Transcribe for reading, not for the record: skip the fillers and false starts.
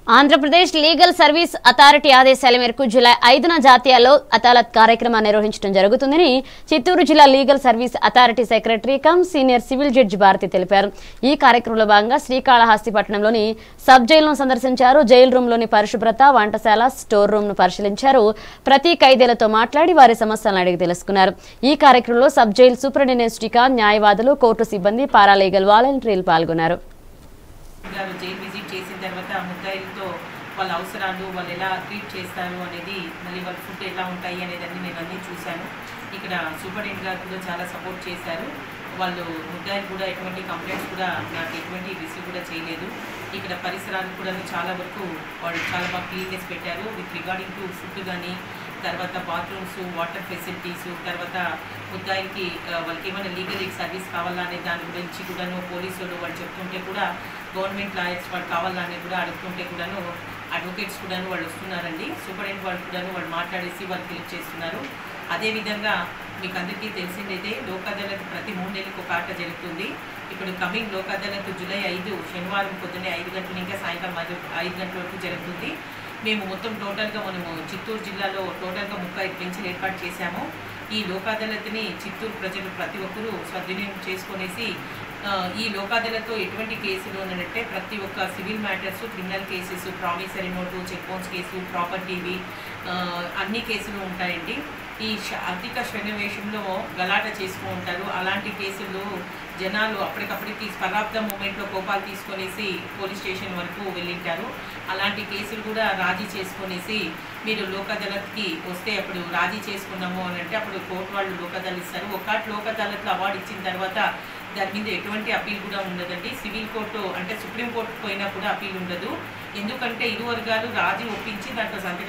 Andhra Pradesh legal service authority ఆదేశాల మేరకు July 5న జాతీయ లోక్ అదాలత్ కార్యక్రమాన్ని నిర్వహించడం జరుగుతుందని చిత్తూరు జిల్లా legal service authority secretary cum senior civil judge Bharathi తెలిపారు. ఈ కార్యక్రమంలో భాగంగా శ్రీకాళహస్తి పట్టణంలోని సబ్ జైలును సందర్శించారు. జైలు రూమ్లోని పరిశుభ్రత, వంటశాల, స్టోర్ రూమ్ ను పరిశీలించారు. ప్రతి ఖైదీలతో మాట్లాడి వారి సమస్యలను అడిగి తెలుసుకున్నారు. ఈ కార్యక్రమంలో సబ్ జైలు సూపరింటెండెంట్ శ్రీకాంత్, న్యాయవాదులు, కోర్టు సిబ్బంది, పారాలీగల్ వాలంటీర్లు పాల్గొన్నారు. జైలు విజిట్ చేసిన తర్వాత ముద్దాయిలతో వాళ్ళ అవసరాలు వాళ్ళు ఎలా ట్రీట్ చేస్తారు అనేది, మళ్ళీ వాళ్ళ ఫుడ్ ఎలా ఉంటాయి అనేది నేను అన్నీ చూశాను. ఇక్కడ సూపరింటెండెంట్ గారు కూడా చాలా సపోర్ట్ చేశారు. వాళ్ళు ముద్దాయిలు కూడా ఎటువంటి కంప్లైంట్స్ కూడా నాకు ఎటువంటి రిసీవ్ కూడా చేయలేదు. ఇక్కడ పరిసరాలు కూడా చాలా వరకు వాళ్ళు చాలా బాగా క్లీన్నెస్ పెట్టారు. విత్ రిగార్డింగ్ టు ఫుడ్ కానీ, తర్వాత బాత్రూమ్స్, వాటర్ ఫెసిలిటీస్, తర్వాత ముద్దాయిలకి వాళ్ళకి ఏమైనా లీగల్ ఎయిడ్ సర్వీస్ కావాలా అనే దాని గురించి కూడాను పోలీసులు వాళ్ళు చెప్తుంటే కూడా, గవర్నమెంట్ లాయర్స్ వాళ్ళు కావాలా అనేది కూడా అడుగుతుంటే కూడాను అడ్వకేట్స్ కూడాను వాళ్ళు వస్తున్నారండి. సూపరింటెండెంట్ వాళ్ళు కూడాను వాళ్ళు మాట్లాడేసి వాళ్ళు ఫిలిప్ చేస్తున్నారు. అదేవిధంగా మీకు అందరికీ తెలిసిందైతే లోక్ అదాలత్ ప్రతి 3 నెలలకు ఒక ఆట జరుగుతుంది. ఇప్పుడు కమింగ్ లోక్ అదాలత్ జూలై 5 శనివారం పొద్దున్నే 5 గంటల ఇంకా సాయంత్రం 5 గంటల వరకు జరుగుతుంది. మేము మొత్తం టోటల్గా మనము చిత్తూరు జిల్లాలో టోటల్గా 35 బెంచ్లు ఏర్పాటు చేశాము. ఈ లోక్ అదాలత్ని చిత్తూరు ప్రజలు ప్రతి ఒక్కరూ సద్వినియోగం చేసుకునేసి ఈ లోక్ అదాలత్లో ఎటువంటి కేసులు ఉన్నట్టే ప్రతి ఒక్క civil matters, criminal cases, promissory note, cheque bounce case, ప్రాపర్టీవి అన్ని కేసులు ఉంటాయండి. ఈ అధిక సన్నివేశంలో గలాట చేస్తూ ఉంటారు. అలాంటి కేసులు జనాలు అప్పటికప్పటికి స్పరాబ్ద మూమెంట్లో కోపాలు తీసుకొనేసి పోలీస్ స్టేషన్ వరకు వెళ్ళింటారు. అలాంటి కేసులు కూడా రాజీ చేసుకొనేసి మీరు లోక్ అదాలత్కి వస్తే అప్పుడు రాజీ చేసుకున్నాము అని అంటే అప్పుడు కోర్టు వాళ్ళు లోక్ అదాలత్ ఇస్తారు. ఒకటి లోక్ అదాలత్లో అవార్డు ఇచ్చిన తర్వాత దాని మీద ఎటువంటి అప్పీల్ కూడా ఉండదండి. సివిల్ కోర్టు అంటే సుప్రీంకోర్టుకు పోయినా కూడా అప్పీల్ ఉండదు. ఎందుకంటే ఇరు వర్గాలు రాజీ ఒప్పించి దాంట్లో సంతకాలు